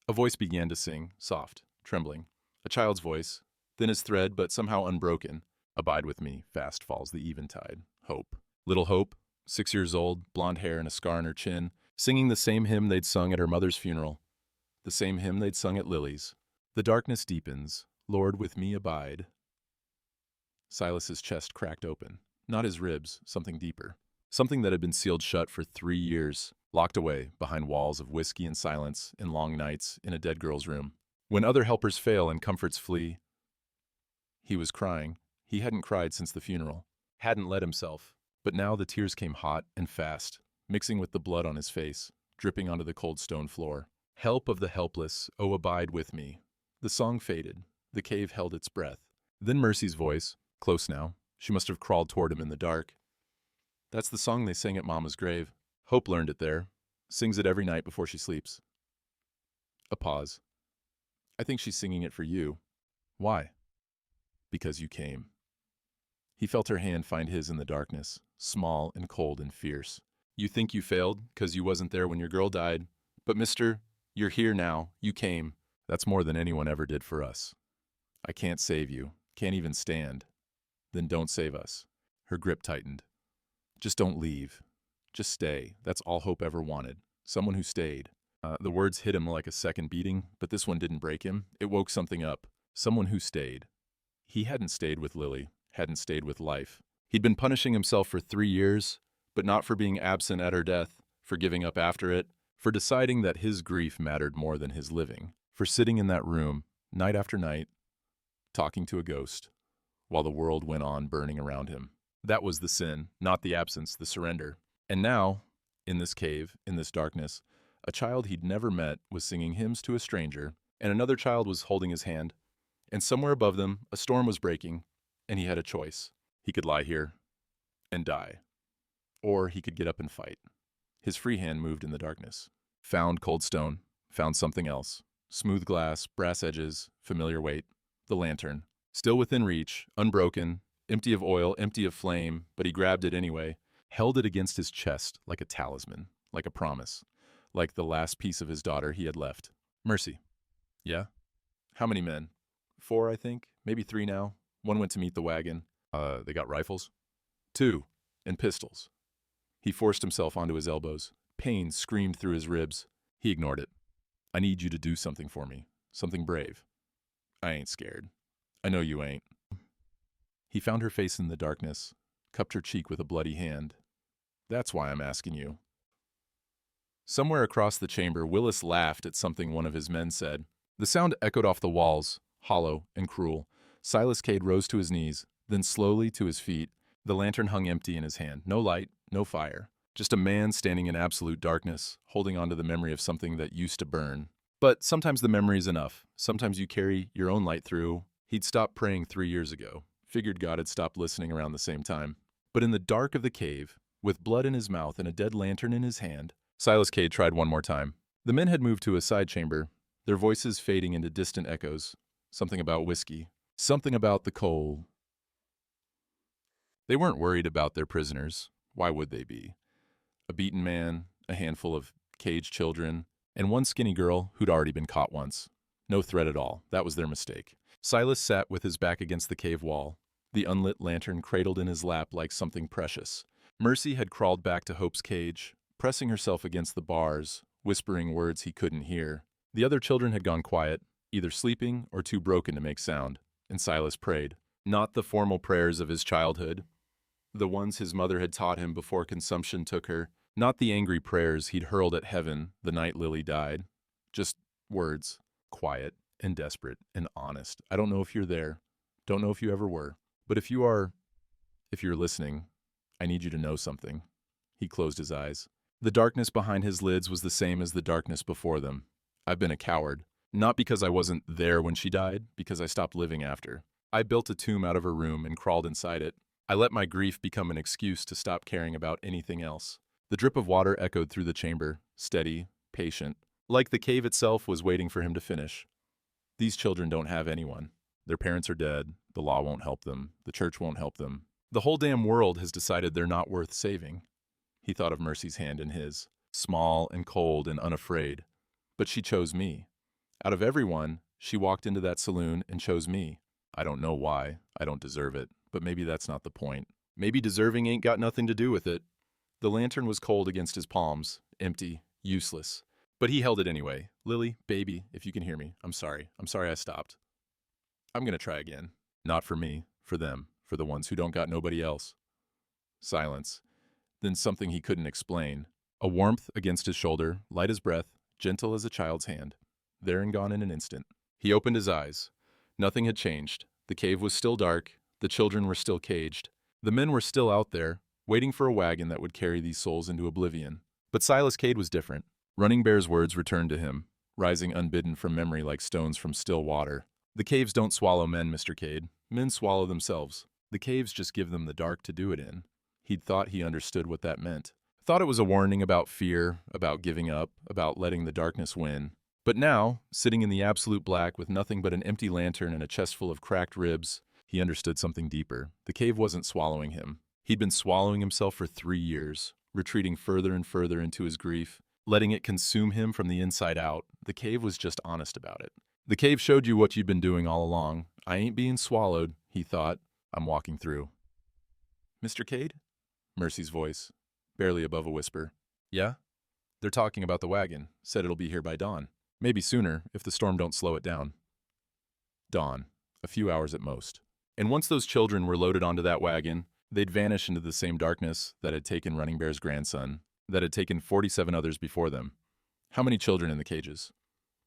a voice began to sing, soft, trembling. A child's voice, thin as thread but somehow unbroken. Abide with me, fast falls the eventide. Hope. Little Hope, 6 years old, blonde hair and a scar on her chin, singing the same hymn they'd sung at her mother's funeral. The same hymn they'd sung at Lily's. The darkness deepens. Lord, with me abide. Silas's chest cracked open. Not his ribs, something deeper. Something that had been sealed shut for 3 years, locked away behind walls of whiskey and silence in long nights in a dead girl's room. When other helpers fail and comforts flee, he was crying. He hadn't cried since the funeral, hadn't let himself. But now the tears came hot and fast, mixing with the blood on his face, dripping onto the cold stone floor. Help of the helpless, oh abide with me. The song faded. The cave held its breath. Then Mercy's voice, close now. She must have crawled toward him in the dark. That's the song they sang at Mama's grave. Hope learned it there. Sings it every night before she sleeps. A pause. I think she's singing it for you. Why? Because you came. He felt her hand find his in the darkness, small and cold and fierce. You think you failed, 'cause you wasn't there when your girl died. But mister, you're here now. You came. That's more than anyone ever did for us. I can't save you. Can't even stand. Then don't save us. Her grip tightened. Just don't leave. Just stay. That's all Hope ever wanted. Someone who stayed. The words hit him like a second beating, but this one didn't break him. It woke something up. Someone who stayed. He hadn't stayed with Lily, hadn't stayed with life. He'd been punishing himself for 3 years, but not for being absent at her death, for giving up after it, for deciding that his grief mattered more than his living, for sitting in that room, night after night, talking to a ghost, while the world went on burning around him. That was the sin, not the absence, the surrender. And now, in this cave, in this darkness, a child he'd never met was singing hymns to a stranger, and another child was holding his hand. And somewhere above them, a storm was breaking, and he had a choice. He could lie here and die, or he could get up and fight. His free hand moved in the darkness. Found cold stone, found something else. Smooth glass, brass edges, familiar weight. The lantern. Still within reach, unbroken, empty of oil, empty of flame, but he grabbed it anyway, held it against his chest like a talisman, like a promise, like the last piece of his daughter he had left. Mercy. Yeah? How many men? 4, I think. Maybe 3 now. One went to meet the wagon. They got rifles? 2. And pistols. He forced himself onto his elbows. Pain screamed through his ribs. He ignored it. I need you to do something for me. Something brave. I ain't scared. I know you ain't. He found her face in the darkness, cupped her cheek with a bloody hand. That's why I'm asking you. Somewhere across the chamber, Willis laughed at something one of his men said. The sound echoed off the walls, hollow and cruel. Silas Cade rose to his knees, then slowly to his feet. The lantern hung empty in his hand. No light, no fire. Just a man standing in absolute darkness, holding on to the memory of something that used to burn. But sometimes the memory's enough. Sometimes you carry your own light through. He'd stopped praying 3 years ago. Figured God had stopped listening around the same time. But in the dark of the cave, with blood in his mouth and a dead lantern in his hand, Silas Cade tried one more time. The men had moved to a side chamber, their voices fading into distant echoes. Something about whiskey. Something about the coal. They weren't worried about their prisoners. Why would they be? A beaten man, a handful of caged children, and one skinny girl who'd already been caught once. No threat at all. That was their mistake. Silas sat with his back against the cave wall, the unlit lantern cradled in his lap like something precious. Mercy had crawled back to Hope's cage, pressing herself against the bars, whispering words he couldn't hear. The other children had gone quiet, either sleeping or too broken to make sound, and Silas prayed. Not the formal prayers of his childhood, the ones his mother had taught him before consumption took her, not the angry prayers he'd hurled at heaven the night Lily died. Just words, quiet and desperate and honest. I don't know if you're there, don't know if you ever were, but if you're listening, I need you to know something. He closed his eyes. The darkness behind his lids was the same as the darkness before them. I've been a coward. Not because I wasn't there when she died, because I stopped living after. I built a tomb out of her room and crawled inside it. I let my grief become an excuse to stop caring about anything else. The drip of water echoed through the chamber, steady, patient, like the cave itself was waiting for him to finish. These children don't have anyone. Their parents are dead. The law won't help them. The church won't help them. The whole damn world has decided they're not worth saving. He thought of Mercy's hand in his, small and cold and unafraid. But she chose me. Out of everyone, she walked into that saloon and chose me. I don't know why. I don't deserve it. But maybe that's not the point. Maybe deserving ain't got nothing to do with it. The lantern was cold against his palms, empty, useless. But he held it anyway. Lily, baby, if you can hear me, I'm sorry. I'm sorry I stopped. I'm gonna try again. Not for me, for them, for the ones who don't got nobody else. Silence. Then something he couldn't explain. A warmth against his shoulder, light as breath, gentle as a child's hand. There and gone in an instant. He opened his eyes. Nothing had changed. The cave was still dark. The children were still caged. The men were still out there, waiting for a wagon that would carry these souls into oblivion. But Silas Cade was different. Running Bear's words returned to him, rising unbidden from memory like stones from still water. The caves don't swallow men, Mr. Cade. Men swallow themselves. The caves just give them the dark to do it in. He'd thought he understood what that meant. Thought it was a warning about fear, about giving up, about letting the darkness win. But now, sitting in the absolute black with nothing but an empty lantern and a chest full of cracked ribs, he understood something deeper. The cave wasn't swallowing him. He'd been swallowing himself for 3 years, retreating further and further into his grief, letting it consume him from the inside out. The cave was just honest about it. The cave showed you what you'd been doing all along. I ain't being swallowed, he thought. I'm walking through. Mr. Cade? Mercy's voice, barely above a whisper. Yeah? They're talking about the wagon. Said it'll be here by dawn. Maybe sooner, if the storm don't slow it down. Dawn. A few hours at most. And once those children were loaded onto that wagon, they'd vanish into the same darkness that had taken Running Bear's grandson, that had taken 47 others before them. How many children in the cages?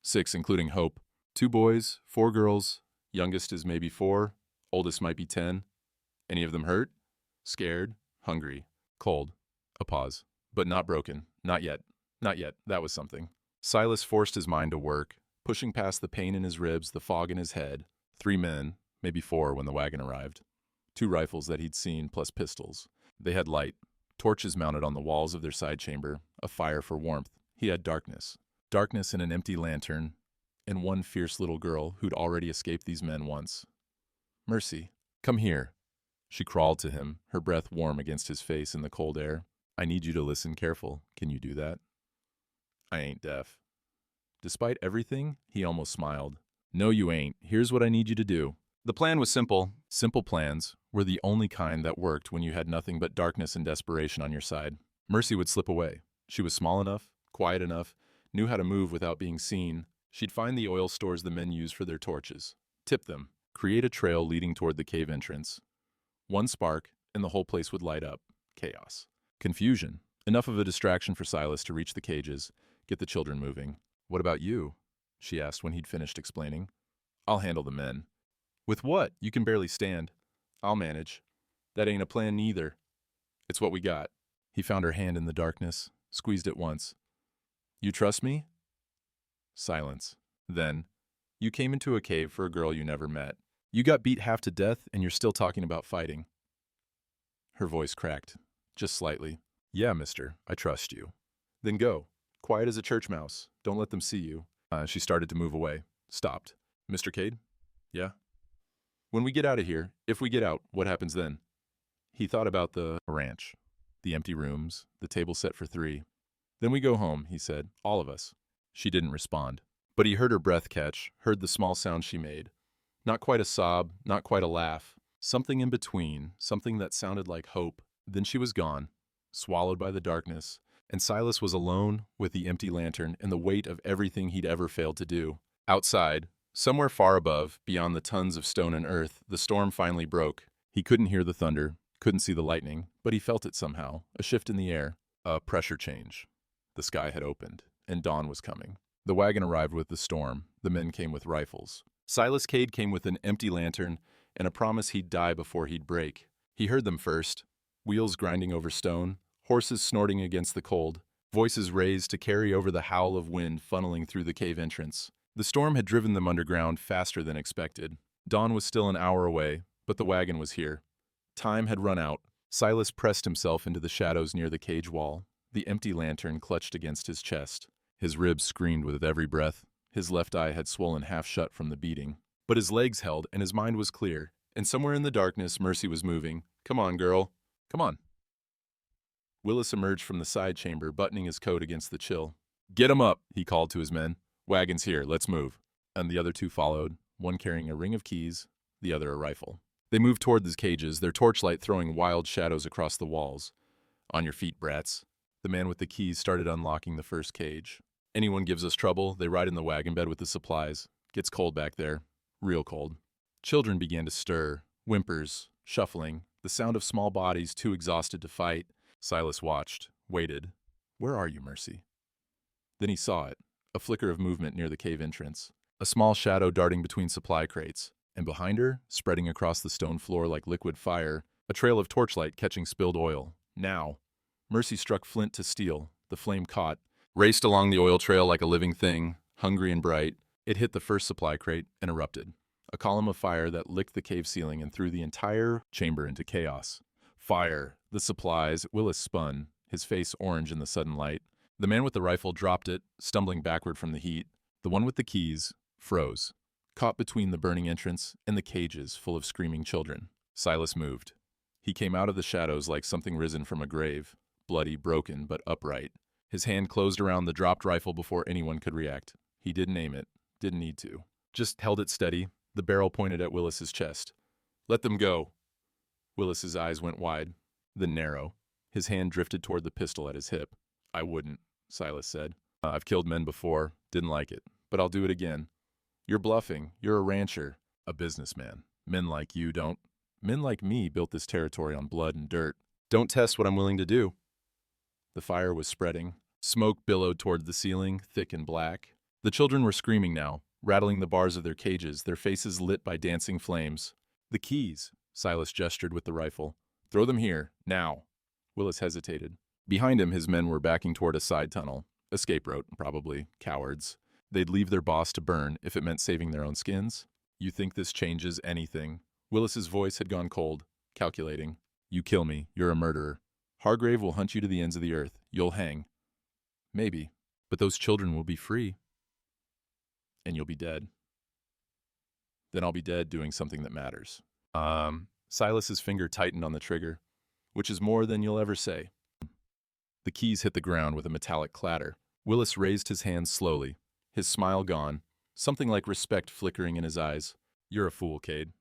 6, including Hope. 2 boys, 4 girls. Youngest is maybe 4. Oldest might be 10. Any of them hurt? Scared? Hungry? Cold? A pause. But not broken. Not yet. Not yet. That was something. Silas forced his mind to work, pushing past the pain in his ribs, the fog in his head. 3 men, maybe 4 when the wagon arrived. 2 rifles that he'd seen, plus pistols. They had light, torches mounted on the walls of their side chamber, a fire for warmth. He had darkness. Darkness in an empty lantern, and one fierce little girl who'd already escaped these men once. Mercy, come here. She crawled to him, her breath warm against his face in the cold air. I need you to listen careful. Can you do that? I ain't deaf. Despite everything, he almost smiled. No, you ain't. Here's what I need you to do. The plan was simple. Simple plans were the only kind that worked when you had nothing but darkness and desperation on your side. Mercy would slip away. She was small enough, quiet enough, knew how to move without being seen. She'd find the oil stores the men used for their torches, tip them, create a trail leading toward the cave entrance. One spark, and the whole place would light up. Chaos. Confusion. Enough of a distraction for Silas to reach the cages, get the children moving. What about you? She asked when he'd finished explaining. I'll handle the men. With what? You can barely stand. I'll manage. That ain't a plan neither. It's what we got. He found her hand in the darkness, squeezed it once. You trust me? Silence. Then, you came into a cave for a girl you never met. You got beat half to death and you're still talking about fighting. Her voice cracked, just slightly. Yeah, mister, I trust you. Then go. Quiet as a church mouse. Don't let them see you. She started to move away. Stopped. Mr. Cade? Yeah? When we get out of here, if we get out, what happens then? He thought about the ranch, the empty rooms, the table set for 3. Then we go home, he said, all of us. She didn't respond. But he heard her breath catch, heard the small sound she made. Not quite a sob, not quite a laugh. Something in between, something that sounded like hope. Then she was gone, swallowed by the darkness, and Silas was alone with the empty lantern and the weight of everything he'd ever failed to do. Outside, somewhere far above, beyond the tons of stone and earth, the storm finally broke. He couldn't hear the thunder, couldn't see the lightning, but he felt it somehow, a shift in the air, a pressure change. The sky had opened, and dawn was coming. The wagon arrived with the storm. The men came with rifles. Silas Cade came with an empty lantern and a promise he'd die before he'd break. He heard them first, wheels grinding over stone, horses snorting against the cold, voices raised to carry over the howl of wind funneling through the cave entrance. The storm had driven them underground faster than expected. Dawn was still an hour away, but the wagon was here. Time had run out. Silas pressed himself into the shadows near the cage wall, the empty lantern clutched against his chest. His ribs screamed with every breath. His left eye had swollen half shut from the beating. But his legs held and his mind was clear, and somewhere in the darkness Mercy was moving. Come on, girl. Come on. Willis emerged from the side chamber, buttoning his coat against the chill. Get 'em up, he called to his men. Wagon's here, let's move. And the other 2 followed, one carrying a ring of keys, the other a rifle. They moved toward the cages, their torchlight throwing wild shadows across the walls. On your feet, brats. The man with the keys started unlocking the first cage. Anyone gives us trouble, they ride in the wagon bed with the supplies. Gets cold back there. Real cold. Children began to stir, whimpers, shuffling, The sound of small bodies too exhausted to fight. Silas watched, waited. Where are you, Mercy? Then he saw it, a flicker of movement near the cave entrance, a small shadow darting between supply crates, and behind her, spreading across the stone floor like liquid fire, a trail of torchlight catching spilled oil. Now. Mercy struck flint to steel. The flame caught, raced along the oil trail like a living thing, hungry and bright. It hit the first supply crate and erupted. A column of fire that licked the cave ceiling and threw the entire chamber into chaos. Fire, the supplies, Willis spun, his face orange in the sudden light. The man with the rifle dropped it, stumbling backward from the heat. The one with the keys froze, caught between the burning entrance and the cages full of screaming children. Silas moved. He came out of the shadows like something risen from a grave, bloody, broken, but upright. His hand closed around the dropped rifle before anyone could react. He didn't aim it, didn't need to. Just held it steady, the barrel pointed at Willis's chest. Let them go. Willis's eyes went wide, then narrow. His hand drifted toward the pistol at his hip. I wouldn't, Silas said. I've killed men before, didn't like it, but I'll do it again. You're bluffing, you're a rancher, a businessman. Men like you don't. Men like me built this territory on blood and dirt. Don't test what I'm willing to do. The fire was spreading. Smoke billowed toward the ceiling, thick and black. The children were screaming now, rattling the bars of their cages, their faces lit by dancing flames. The keys, Silas gestured with the rifle. Throw them here, now. Willis hesitated. Behind him, his men were backing toward a side tunnel. Escape route, probably. Cowards. They'd leave their boss to burn if it meant saving their own skins. You think this changes anything? Willis's voice had gone cold, calculating. You kill me, you're a murderer. Hargrave will hunt you to the ends of the earth. You'll hang. Maybe. But those children will be free. And you'll be dead. Then I'll be dead doing something that matters. Silas's finger tightened on the trigger, which is more than you'll ever say. The keys hit the ground with a metallic clatter. Willis raised his hands slowly, his smile gone, something like respect flickering in his eyes. You're a fool, Cade.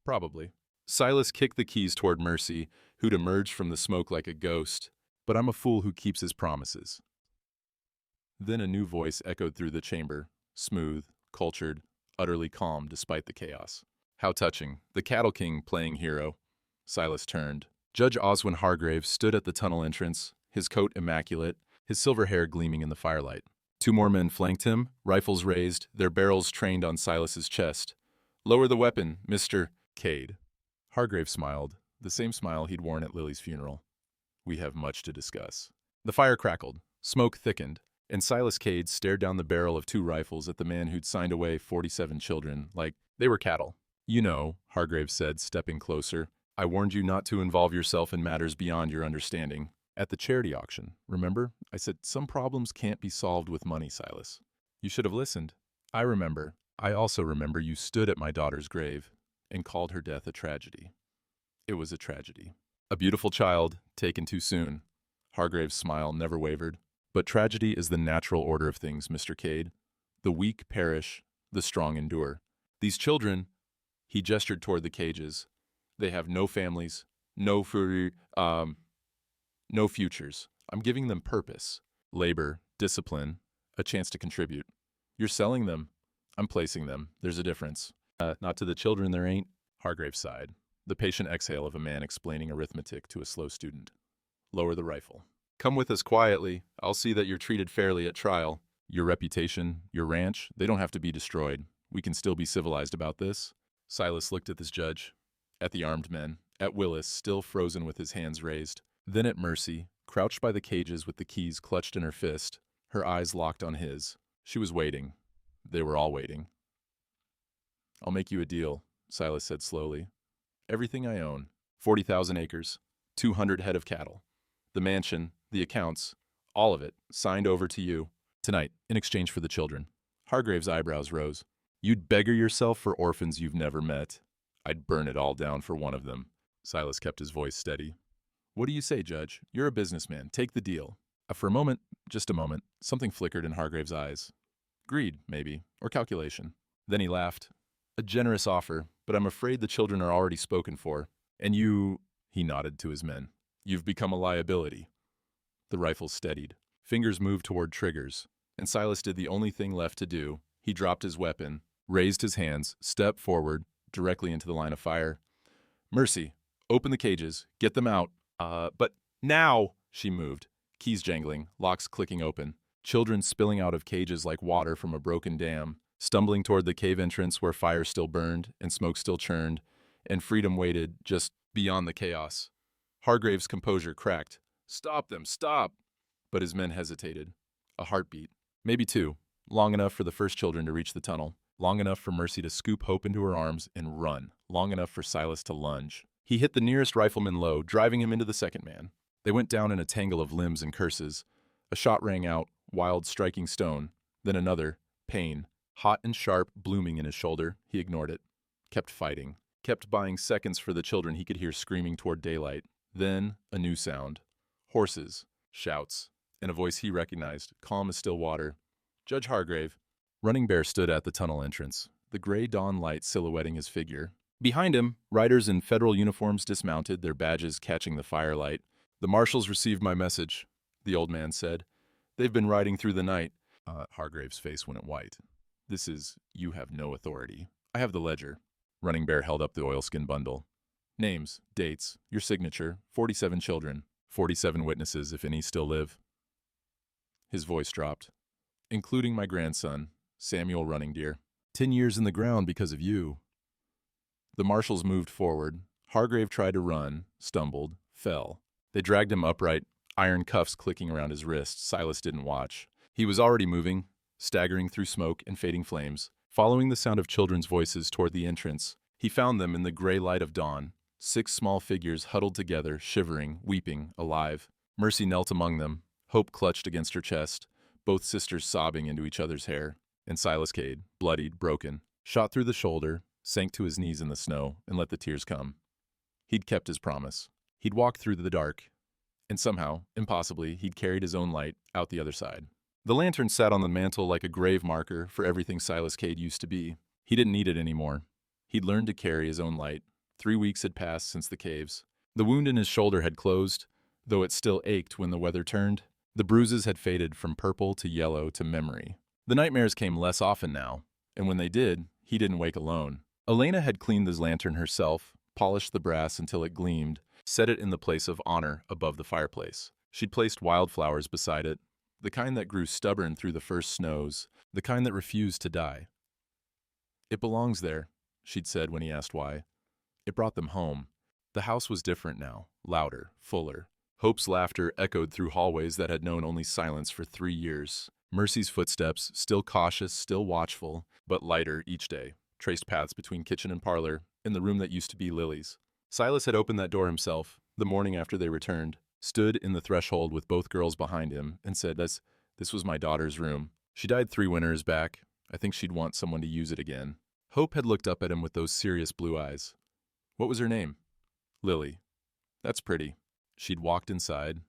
Probably. Silas kicked the keys toward Mercy, who'd emerged from the smoke like a ghost. But I'm a fool who keeps his promises. Then a new voice echoed through the chamber, smooth, cultured, utterly calm despite the chaos. How touching. The Cattle King playing hero. Silas turned. Judge Oswin Hargrave stood at the tunnel entrance, his coat immaculate, his silver hair gleaming in the firelight. Two more men flanked him, rifles raised, their barrels trained on Silas's chest. Lower the weapon, Mr. Cade. Hargrave smiled, the same smile he'd worn at Lily's funeral. We have much to discuss. The fire crackled, smoke thickened, and Silas Cade stared down the barrel of two rifles at the man who'd signed away 47 children, like they were cattle. You know, Hargrave said, stepping closer, I warned you not to involve yourself in matters beyond your understanding. At the charity auction, remember? I said, some problems can't be solved with money, Silas. You should have listened. I remember. I also remember you stood at my daughter's grave and called her death a tragedy. It was a tragedy. A beautiful child, taken too soon. Hargrave's smile never wavered. But tragedy is the natural order of things, Mr. Cade. The weak perish, the strong endure. These children, he gestured toward the cages, they have no families, no futures. I'm giving them purpose, labor, discipline, a chance to contribute. You're selling them. I'm placing them. There's a difference. Not to the children there ain't. Hargrave sighed, the patient exhale of a man explaining arithmetic to a slow student. Lower the rifle. Come with us quietly. I'll see that you're treated fairly at trial. Your reputation, your ranch, they don't have to be destroyed. We can still be civilized about this. Silas looked at this judge, at the armed men, at Willis, still frozen with his hands raised, then at Mercy, crouched by the cages with the keys clutched in her fist, her eyes locked on his. She was waiting. They were all waiting. I'll make you a deal, Silas said slowly. Everything I own, 40,000 acres, 200 head of cattle, the mansion, the accounts, all of it, signed over to you, tonight, in exchange for the children. Hargrave's eyebrows rose. You'd beggar yourself for orphans you've never met. I'd burn it all down for one of them. Silas kept his voice steady. What do you say, Judge? You're a businessman. Take the deal. For a moment, just a moment, something flickered in Hargrave's eyes. Greed, maybe, or calculation. Then he laughed. A generous offer, but I'm afraid the children are already spoken for. And you, he nodded to his men, you've become a liability. The rifle steadied. Fingers moved toward triggers, and Silas did the only thing left to do. He dropped his weapon, raised his hands, stepped forward, directly into the line of fire. Mercy, Open the cages. Get them out. But now, she moved. Keys jangling, locks clicking open. Children spilling out of cages like water from a broken dam, stumbling toward the cave entrance where fire still burned and smoke still churned, and freedom waited just beyond the chaos. Hargrave's composure cracked. Stop them, stop! But his men hesitated. A heartbeat. Maybe two. Long enough for the first children to reach the tunnel. Long enough for Mercy to scoop Hope into her arms and run. Long enough for Silas to lunge. He hit the nearest rifleman low, driving him into the second man. They went down in a tangle of limbs and curses. A shot rang out, wild striking stone. Then another, pain. Hot and sharp, blooming in his shoulder. He ignored it. Kept fighting. Kept buying seconds for the children he could hear screaming toward daylight. Then, a new sound. Horses. Shouts. And a voice he recognized, calm as still water. Judge Hargrave. Running Bear stood at the tunnel entrance, the gray dawn light silhouetting his figure. Behind him, riders in federal uniforms dismounted, their badges catching the firelight. The marshals received my message, the old man said. They've been riding through the night. Hargrave's face went white. This is, you have no authority. I have the ledger. Running Bear held up the oilskin bundle. Names, dates, your signature, 47 children, 47 witnesses if any still live. His voice dropped. Including my grandson, Samuel Running Deer. 10 years in the ground because of you. The marshals moved forward. Hargrave tried to run, stumbled, fell. They dragged him upright, iron cuffs clicking around his wrists. Silas didn't watch. He was already moving, staggering through smoke and fading flames. Following the sound of children's voices toward the entrance, he found them in the gray light of dawn. 6 small figures huddled together, shivering, weeping, alive. Mercy knelt among them. Hope clutched against her chest, both sisters sobbing into each other's hair. And Silas Cade, bloodied, broken, shot through the shoulder, sank to his knees in the snow, and let the tears come. He'd kept his promise. He'd walked through the dark, and somehow, impossibly, he'd carried his own light out the other side. The lantern sat on the mantle like a grave marker for everything Silas Cade used to be. He didn't need it anymore. He'd learned to carry his own light. 3 weeks had passed since the caves. The wound in his shoulder had closed, though it still ached when the weather turned. The bruises had faded from purple to yellow to memory. The nightmares came less often now, and when they did, he didn't wake alone. Elena had cleaned the lantern herself, polished the brass until it gleamed, set it in the place of honor above the fireplace. She'd placed wildflowers beside it, the kind that grew stubborn through the first snows, the kind that refused to die. It belongs there, she'd said when he asked why. It brought them home. The house was different now, louder, fuller. Hope's laughter echoed through hallways that had known only silence for 3 years. Mercy's footsteps, still cautious, still watchful, but lighter each day, traced paths between kitchen and parlor, in the room that used to be Lily's. Silas had opened that door himself, the morning after they returned, stood in the threshold with both girls behind him, and said, This was my daughter's room. She died 3 winters back. I think she'd want someone to use it again. Hope had looked up at him with those serious blue eyes. What was her name? Lily. That's pretty. She'd walked inside,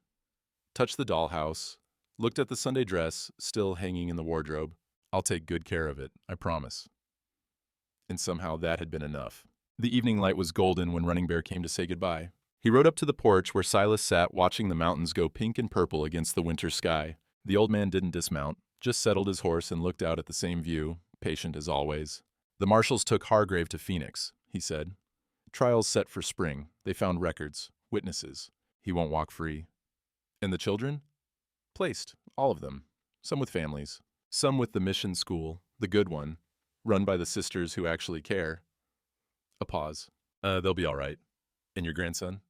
touched the dollhouse, looked at the Sunday dress still hanging in the wardrobe. I'll take good care of it, I promise. And somehow that had been enough. The evening light was golden when Running Bear came to say goodbye. He rode up to the porch where Silas sat watching the mountains go pink and purple against the winter sky. The old man didn't dismount, just settled his horse and looked out at the same view, patient as always. The marshals took Hargrave to Phoenix, he said. Trials set for spring. They found records, witnesses. He won't walk free. And the children? Placed, all of them. Some with families. Some with the mission school, the good one, run by the sisters who actually care. A pause. They'll be all right. And your grandson?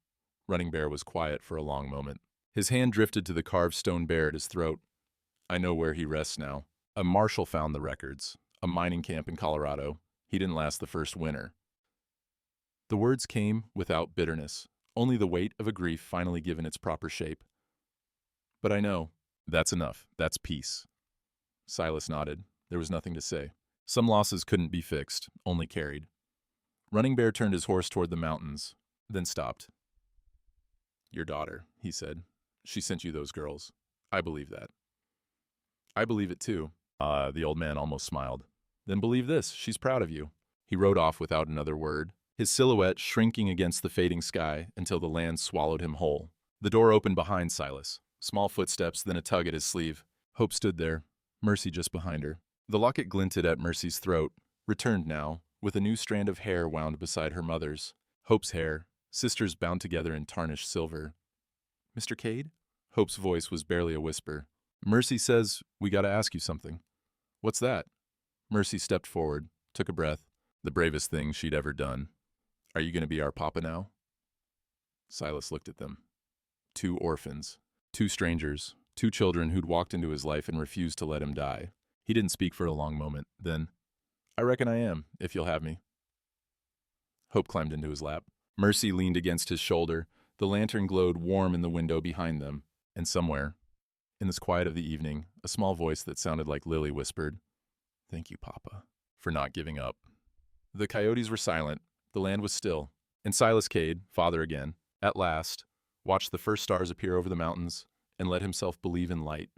Running Bear was quiet for a long moment. His hand drifted to the carved stone bear at his throat. I know where he rests now. A marshal found the records. A mining camp in Colorado. He didn't last the first winter. The words came without bitterness, only the weight of a grief finally given its proper shape. But I know. That's enough. That's peace. Silas nodded. There was nothing to say. Some losses couldn't be fixed, only carried. Running Bear turned his horse toward the mountains, then stopped. Your daughter, he said. She sent you those girls. I believe that. I believe it too. The old man almost smiled. Then believe this, she's proud of you. He rode off without another word, his silhouette shrinking against the fading sky until the land swallowed him whole. The door opened behind Silas. Small footsteps, then a tug at his sleeve. Hope stood there, Mercy just behind her. The locket glinted at Mercy's throat, returned now, with a new strand of hair wound beside her mother's. Hope's hair, sisters bound together in tarnished silver. "Mr. Cade?" Hope's voice was barely a whisper. "Mercy says we gotta ask you something." "What's that?" Mercy stepped forward, took a breath, the bravest thing she'd ever done. "Are you gonna be our papa now?" Silas looked at them. Two orphans, two strangers, two children who'd walked into his life and refused to let him die. He didn't speak for a long moment. Then, "I reckon I am, if you'll have me." Hope climbed into his lap. Mercy leaned against his shoulder. The lantern glowed warm in the window behind them, and somewhere, in this quiet of the evening, a small voice that sounded like Lily whispered, "Thank you, Papa, for not giving up." The coyotes were silent, the land was still, and Silas Cade, father again, at last, watched the first stars appear over the mountains and let himself believe in light.